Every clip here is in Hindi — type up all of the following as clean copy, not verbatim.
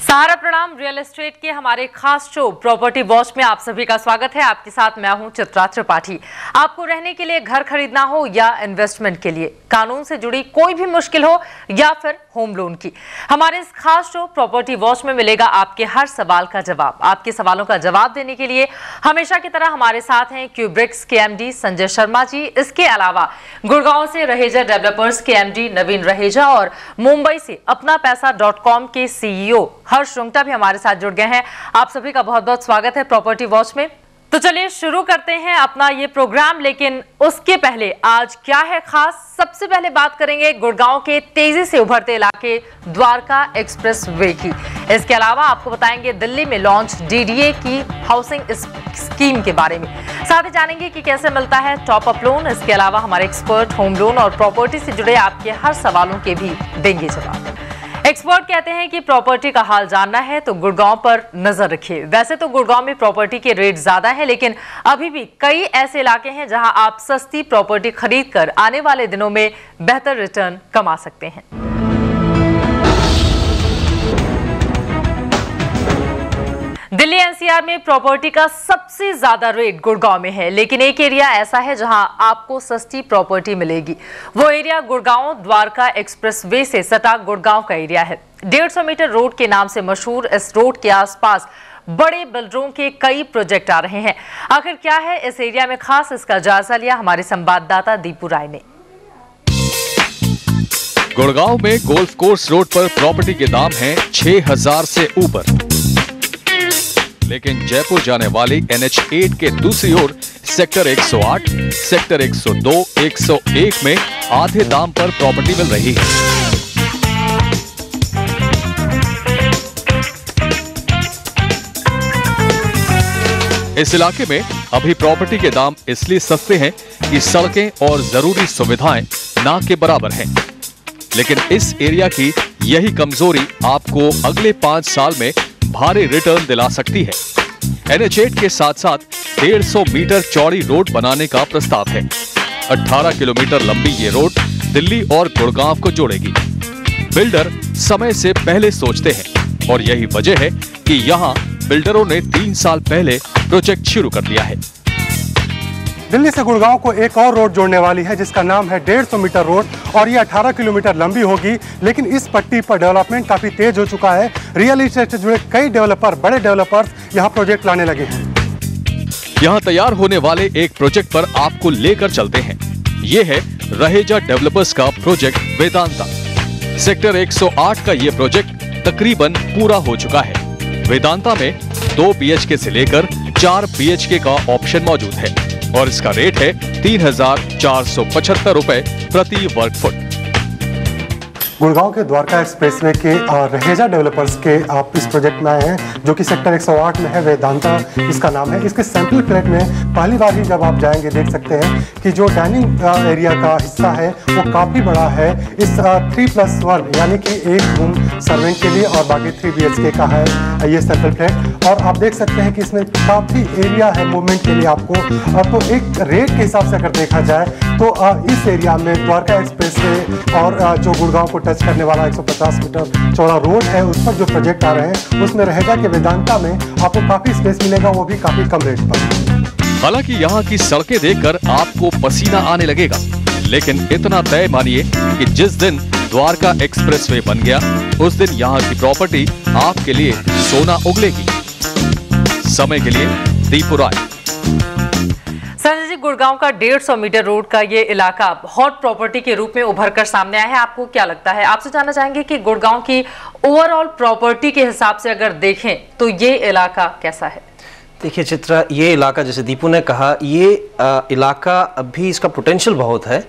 सहारा प्रणाम। रियल एस्टेट के हमारे खास शो प्रॉपर्टी वॉच में आप सभी का स्वागत है। आपके साथ मैं हूं चित्रा त्रिपाठी। आपको रहने के लिए घर खरीदना हो या इन्वेस्टमेंट के लिए कानून से जुड़ी कोई भी मुश्किल हो या फिर होम लोन की, हमारे इस खास शो प्रॉपर्टी वॉच में मिलेगा आपके हर सवाल का जवाब। आपके सवालों का जवाब देने के लिए हमेशा की तरह हमारे साथ हैं क्यूब्रिक्स के एमडी संजय शर्मा जी। इसके अलावा गुड़गांव से रहेजा डेवलपर्स के एमडी नवीन रहेजा और मुंबई से अपना पैसा.com के सीईओ हर्ष रुंगटा भी हमारे साथ जुड़ गए हैं। आप सभी का बहुत बहुत स्वागत है प्रॉपर्टी वॉच में। तो चलिए शुरू करते हैं अपना ये प्रोग्राम, लेकिन उसके पहले आज क्या है खास, सबसे पहले बात करेंगे गुड़गांव के तेजी से उभरते इलाके द्वारका एक्सप्रेस वे की। इसके अलावा आपको बताएंगे दिल्ली में लॉन्च डीडीए की हाउसिंग स्कीम के बारे में, साथ ही जानेंगे कि कैसे मिलता है टॉप अप लोन। इसके अलावा हमारे एक्सपर्ट होम लोन और प्रॉपर्टी से जुड़े आपके हर सवालों के भी देंगे जवाब। एक्सपर्ट कहते हैं कि प्रॉपर्टी का हाल जानना है तो गुड़गांव पर नजर रखिए। वैसे तो गुड़गांव में प्रॉपर्टी के रेट ज्यादा है, लेकिन अभी भी कई ऐसे इलाके हैं जहां आप सस्ती प्रॉपर्टी खरीदकर आने वाले दिनों में बेहतर रिटर्न कमा सकते हैं। दिल्ली एनसीआर में प्रॉपर्टी का सबसे ज्यादा रेट गुड़गांव में है, लेकिन एक एरिया ऐसा है जहां आपको सस्ती प्रॉपर्टी मिलेगी। वो area Gurgaon Dwarka express way से सटा गुड़गांव का एरिया है। 150 मीटर रोड के नाम से मशहूर इस रोड के आसपास बड़े बिल्डरों के कई प्रोजेक्ट आ रहे हैं। आखिर क्या है इस एरिया में खास, इसका जायजा लिया हमारे संवाददाता दीपू राय ने। गुड़गांव में गोल्फ कोर्स रोड पर प्रॉपर्टी के दाम हैं 6000 से ऊपर, लेकिन जयपुर जाने वाली NH8 के दूसरी ओर सेक्टर 108, सेक्टर 102, 101 में आधे दाम पर प्रॉपर्टी मिल रही है। इस इलाके में अभी प्रॉपर्टी के दाम इसलिए सस्ते हैं कि सड़कें और जरूरी सुविधाएं ना के बराबर हैं। लेकिन इस एरिया की यही कमजोरी आपको अगले 5 साल में भारी रिटर्न दिला सकती है। NH8 के साथ साथ 150 मीटर चौड़ी रोड बनाने का प्रस्ताव है। 18 किलोमीटर लंबी ये रोड दिल्ली और गुड़गांव को जोड़ेगी। बिल्डर समय से पहले सोचते हैं और यही वजह है कि यहाँ बिल्डरों ने 3 साल पहले प्रोजेक्ट शुरू कर दिया है। दिल्ली से गुड़गांव को एक और रोड जोड़ने वाली है जिसका नाम है 150 मीटर रोड और ये 18 किलोमीटर लंबी होगी। लेकिन इस पट्टी पर डेवलपमेंट काफी तेज हो चुका है। रियल एस्टेट से जुड़े कई डेवलपर, बड़े डेवलपर्स यहाँ प्रोजेक्ट लाने लगे हैं। यहाँ तैयार होने वाले एक प्रोजेक्ट पर आपको लेकर चलते हैं। ये है रहेजा डेवलपर्स का प्रोजेक्ट वेदांता। सेक्टर 108 का ये प्रोजेक्ट तकरीबन पूरा हो चुका है। वेदांता में 2 BHK से लेकर 4 BHK का ऑप्शन मौजूद है और इसका रेट है 3475 रुपए प्रति वर्ग फुट। गुड़गांव के द्वारका एक्सप्रेसवे के रहेजा डेवलपर्स के आप इस प्रोजेक्ट में आए हैं जो कि सेक्टर 108 में है। वेदांता इसका नाम है। इसके सैंपल फ्लैट में पहली बार ही जब आप जाएंगे देख सकते हैं कि जो डाइनिंग एरिया का हिस्सा है वो काफ़ी बड़ा है। इस 3+1 यानी कि एक रूम सर्वेंट के लिए और बाकी 3 BHK का है ये सैंपल फ्लैट। और आप देख सकते हैं कि इसमें काफ़ी एरिया है मूवमेंट के लिए आपको। तो एक रेट के हिसाब से अगर देखा जाए तो इस एरिया में द्वारका एक्सप्रेसवे और जो गुड़गांव को टच करने वाला 150 मीटर चौड़ा रोड है उस पर जो प्रोजेक्ट आ रहे हैं उसमें रहेगा कि वेदांता में आपको काफी स्पेस मिलेगा, वो भी काफी कम रेट पर। हालांकि यहाँ की सड़कें देखकर आपको पसीना आने लगेगा, लेकिन इतना तय मानिए कि जिस दिन द्वारका एक्सप्रेसवे बन गया उस दिन यहाँ की प्रॉपर्टी आपके लिए सोना उगलेगी। समय के लिए दीपू राय। संजय जी, गुड़गांव का 150 मीटर रोड का ये इलाका हॉट प्रॉपर्टी के रूप में उभर कर सामने आया है। आपको क्या लगता है? आपसे जानना चाहेंगे कि गुड़गांव की ओवरऑल प्रॉपर्टी के हिसाब से अगर देखें तो ये इलाका कैसा है? देखिए चित्रा, ये इलाका जैसे दीपू ने कहा, ये इलाका अभी इसका पोटेंशियल बहुत है।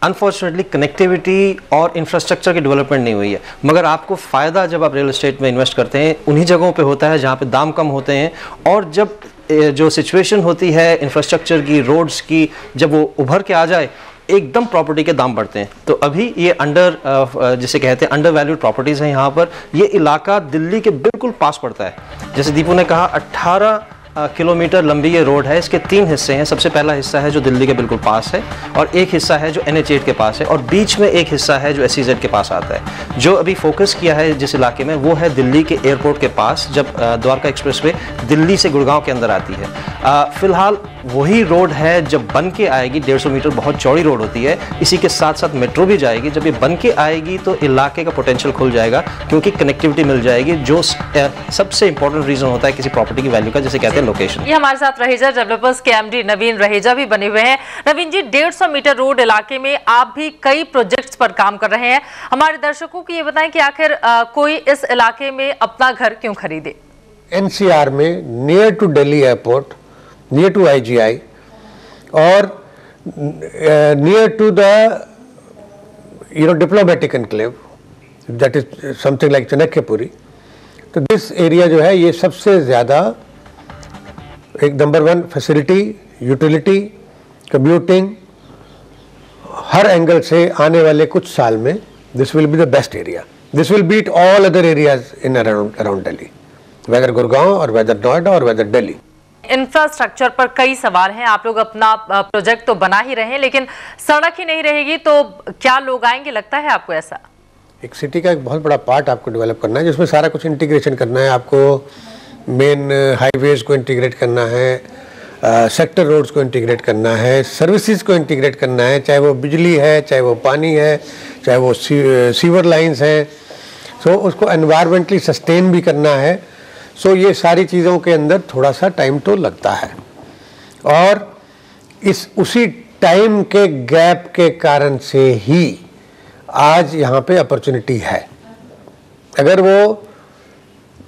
अनफॉर्चुनेटली कनेक्टिविटी और इंफ्रास्ट्रक्चर की डेवलपमेंट नहीं हुई है, मगर आपको फ़ायदा जब आप रियल एस्टेट में इन्वेस्ट करते हैं उन्हीं जगहों पे होता है जहाँ पे दाम कम होते हैं। और जब जो सिचुएशन होती है इंफ्रास्ट्रक्चर की, रोड्स की, जब वो उभर के आ जाए एकदम प्रॉपर्टी के दाम बढ़ते हैं। तो अभी ये जिसे कहते हैं अंडर वैल्यूड प्रॉपर्टीज़ हैं यहाँ पर। ये इलाका दिल्ली के बिल्कुल पास पड़ता है। जैसे दीपू ने कहा 18 किलोमीटर लंबी ये रोड है। इसके 3 हिस्से हैं। सबसे पहला हिस्सा है जो दिल्ली के बिल्कुल पास है, और एक हिस्सा है जो NH8 के पास है, और बीच में एक हिस्सा है जो SEZ के पास आता है। जो अभी फोकस किया है जिस इलाके में, वो है दिल्ली के एयरपोर्ट के पास, जब द्वारका एक्सप्रेसवे दिल्ली से गुड़गांव के अंदर आती है। फिलहाल वही रोड है, जब बन के आएगी 150 मीटर बहुत चौड़ी रोड होती है, इसी के साथ साथ मेट्रो भी जाएगी। जब ये बन के आएगी तो इलाके का पोटेंशियल खुल जाएगा, क्योंकि कनेक्टिविटी मिल जाएगी, जो सबसे इंपॉर्टेंट रीजन होता है किसी प्रॉपर्टी की वैल्यू का, जिसे कहते हैं लोकेशन। ये हमारे साथ रहेजा डेवलपर्स के MD नवीन रहेजा भी बने हुए हैं। नवीन जी, 150 मीटर रोड इलाके में आप भी कई प्रोजेक्ट्स पर काम कर रहे हैं। हमारे दर्शकों को ये बताएं कि आखिर कोई इस इलाके में अपना घर क्यों खरीदे? NCR में near to Delhi airport, near to IGI or near to the diplomatic enclave, that is something like Chanakyapuri. तो दिस एरिया जो है ये सबसे ज़्यादा एक नंबर 1 फैसिलिटी, यूटिलिटी, कम्यूटिंग, हर एंगल से आने वाले कुछ साल में this will be the best area. This will beat all other areas in around Delhi, whether Gurgaon और वेदर नोएडा और वेदर दिल्ली. इंफ्रास्ट्रक्चर पर कई सवाल हैं। आप लोग अपना प्रोजेक्ट तो बना ही रहे हैं, लेकिन सड़क ही नहीं रहेगी तो क्या लोग आएंगे? लगता है आपको ऐसा? एक सिटी का एक बहुत बड़ा पार्ट आपको डेवलप करना है, जिसमें सारा कुछ इंटीग्रेशन करना है. आपको मेन हाईवेज को इंटीग्रेट करना है, सेक्टर रोड्स को इंटीग्रेट करना है, सर्विसेज को इंटीग्रेट करना है, चाहे वो बिजली है, चाहे वो पानी है, चाहे वो सीवर लाइंस हैं. सो उसको एनवायरमेंटली सस्टेन भी करना है. सो ये सारी चीज़ों के अंदर थोड़ा सा टाइम तो लगता है, और उसी टाइम के गैप के कारण से ही आज यहाँ पे अपॉर्चुनिटी है. अगर वो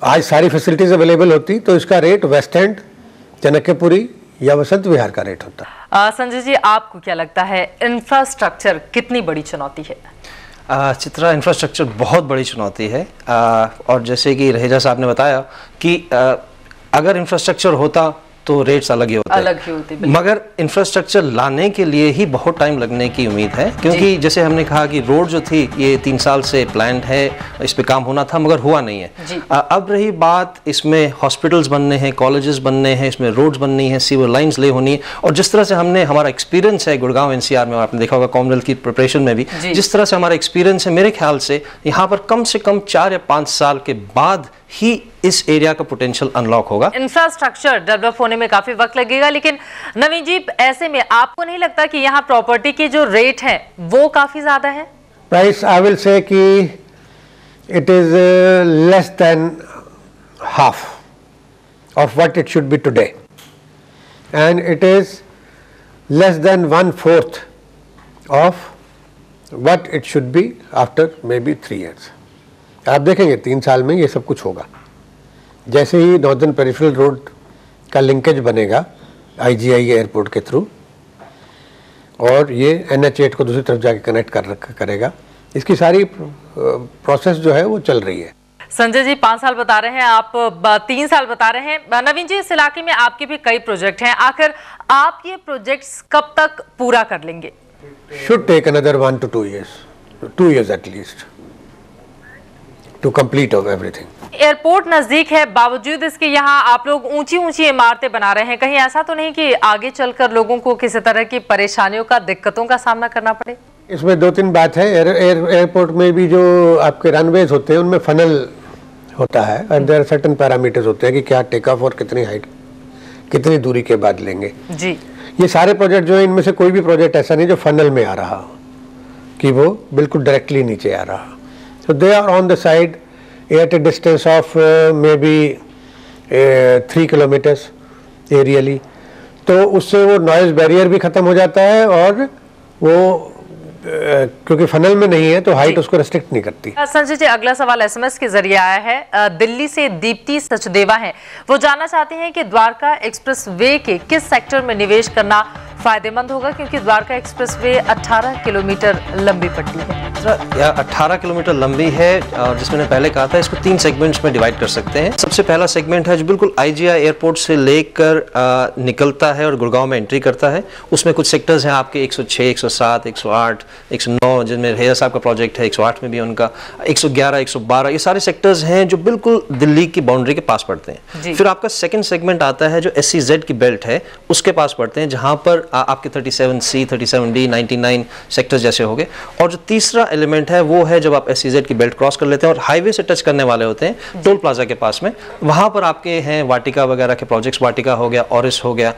आज सारी फैसिलिटीज अवेलेबल होती तो इसका रेट वेस्ट एंड, चाणक्यपुरी या वसंत विहार का रेट होता. संजय जी, आपको क्या लगता है इंफ्रास्ट्रक्चर कितनी बड़ी चुनौती है? चित्रा, इंफ्रास्ट्रक्चर बहुत बड़ी चुनौती है, और जैसे कि रहेजा साहब ने बताया कि अगर इंफ्रास्ट्रक्चर होता तो रेट्स अलग ही होते, मगर इंफ्रास्ट्रक्चर लाने के लिए ही बहुत टाइम लगने की उम्मीद है. क्योंकि जैसे हमने कहा कि रोड जो थी ये 3 साल से प्लान्ड है, इस पे काम होना था मगर हुआ नहीं है. अब रही बात, इसमें हॉस्पिटल्स बनने हैं, कॉलेजेस बनने हैं, इसमें रोड्स बननी है, सीवर लाइंस ले होनी है. और जिस तरह से हमारा एक्सपीरियंस है गुड़गांव NCR में, और आपने देखा होगा कॉमनवेल्थ की प्रिपरेशन में भी, जिस तरह से हमारा एक्सपीरियंस है, मेरे ख्याल से यहाँ पर कम से कम 4 या 5 साल के बाद ही इस एरिया का पोटेंशियल अनलॉक होगा. इंफ्रास्ट्रक्चर डेवलप होने में काफी वक्त लगेगा, लेकिन नवीन जी, ऐसे में आपको नहीं लगता कि यहाँ प्रॉपर्टी की जो रेट है वो काफी ज्यादा है? प्राइस आई विल से कि it is less than half of what it should be today, and it is less than 1/4 of what it should be after may be 3 years. आप देखेंगे 3 साल में ये सब कुछ होगा. जैसे ही नॉर्दर्न पेरिफेरल रोड का लिंकेज बनेगा IGI एयरपोर्ट के थ्रू, और ये NH8 को दूसरी तरफ जाके कनेक्ट करेगा, इसकी सारी प्रोसेस जो है वो चल रही है. संजय जी, 5 साल बता रहे हैं आप, 3 साल बता रहे हैं. नवीन जी, इस इलाके में आपके भी कई प्रोजेक्ट हैं, आखिर आप ये प्रोजेक्ट्स कब तक पूरा कर लेंगे? Should take another 1 to 2 years, 2 years at least to complete of everything. Airport नजदीक है, बावजूद इसके यहाँ आप लोग ऊंची ऊंची इमारतें बना रहे हैं. कहीं ऐसा तो नहीं कि आगे चलकर लोगों को किसी तरह की परेशानियों का, दिक्कतों का सामना करना पड़े? इसमें 2-3 बात है. एयरपोर्ट में भी जो आपके रनवेज होते हैं उनमें फनल होता है, and there are certain parameters होते हैं कि क्या टेक ऑफ और कितनी हाइट, कितनी दूरी के बाद लेंगे. जी, ये सारे प्रोजेक्ट जो है, इनमें से कोई भी प्रोजेक्ट ऐसा नहीं जो फनल में आ रहा हो, कि वो बिल्कुल डायरेक्टली नीचे आ रहा. So they are on the side at a distance of maybe 3 kilometers aerially. तो उससे वो नॉइज बैरियर भी खत्म हो जाता है, और वो क्योंकि फनल में नहीं है तो हाइट उसको रेस्ट्रिक्ट नहीं करती. संजय जी, अगला सवाल SMS के जरिए आया है. दिल्ली से दीप्ति सचदेवा हैं, वो जानना चाहते हैं कि द्वारका एक्सप्रेस वे के किस सेक्टर में निवेश करना फायदेमंद होगा क्योंकि द्वारका एक्सप्रेसवे 18 किलोमीटर लंबी पट्टी है। 18 किलोमीटर लंबी है और जिसमें मैंने पहले कहा था इसको 3 सेगमेंट्स में डिवाइड कर सकते हैं। सबसे पहला सेगमेंट है जो बिल्कुल IGI एयरपोर्ट से लेकर निकलता है और गुड़गांव में एंट्री करता है। उसमें कुछ सेक्टर्स हैं आपके 106, 107, 108, 109, जिनमें रहेजा साहब का प्रोजेक्ट है, 108 में भी उनका, 111, 112, ये सारे सेक्टर्स हैं जो बिल्कुल दिल्ली की बाउंड्री के पास पड़ते हैं। फिर आपका सेकंड सेगमेंट आता है जो SEZ की बेल्ट है उसके पास पड़ते हैं, जहां पर आपके 37C, 37D, 99 सेक्टर्स जैसे हो गए। और जो तीसरा एलिमेंट है वो है जब आप SEZ की बेल्ट क्रॉस कर लेते हैं और हाईवे से टच करने वाले होते हैं टोल प्लाजा के पास में, वहां पर आपके हैं वाटिका वगैरह के प्रोजेक्ट्स, वाटिका हो गया, ऑरिस हो गया।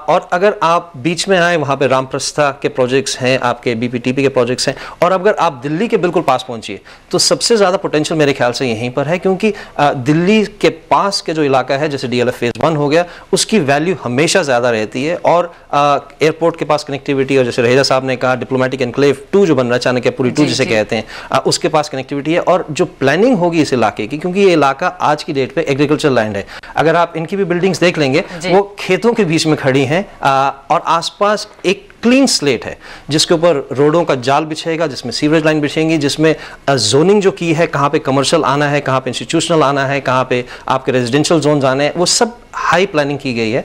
और अगर आप बीच में आए वहां पे रामप्रस्था के प्रोजेक्ट्स हैं, आपके BPTP के प्रोजेक्ट्स हैं। और अगर आप दिल्ली के बिल्कुल पास पहुंचिए तो सबसे ज्यादा पोटेंशियल मेरे ख्याल से यहीं पर है, क्योंकि दिल्ली के पास के जो इलाका है जैसे DLF फेज 1 हो गया, उसकी वैल्यू हमेशा ज्यादा रहती है। और एयरपोर्ट के पास कनेक्टिविटी, और जैसे रहेजा साहब ने कहा डिप्लोमेटिक एनक्लेव 2 जो बन रहा है, चाणक्यपुरी 2 जिसे कहते हैं, उसके पास कनेक्टिविटी है। और जो प्लानिंग होगी इस इलाके की, क्योंकि ये इलाका आज की डेट पे एग्रीकल्चर लैंड है, अगर आप इनकी भी बिल्डिंग्स देख लेंगे वो खेतों के बीच में खड़ी हैं और आसपास एक क्लीन स्लेट है जिसके ऊपर रोडों का जाल बिछेगा, जिसमें सीवरेज लाइन बिछेंगी, जिसमें जोनिंग जो की है, कहाँ पे कमर्शियल आना है, कहाँ पे इंस्टीट्यूशनल आना है, कहाँ पे आपके रेजिडेंशियल जोन आने हैं, वो सब हाई प्लानिंग की गई है।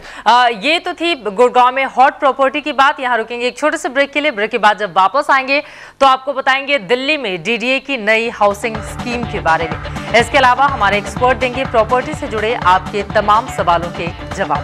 ये तो थी गुड़गांव में हॉट प्रॉपर्टी की बात। यहाँ रुकेंगे एक छोटे से ब्रेक के लिए। ब्रेक के बाद जब वापस आएंगे तो आपको बताएंगे दिल्ली में DDA की नई हाउसिंग स्कीम के बारे में। इसके अलावा हमारे एक्सपर्ट देंगे प्रॉपर्टी से जुड़े आपके तमाम सवालों के जवाब।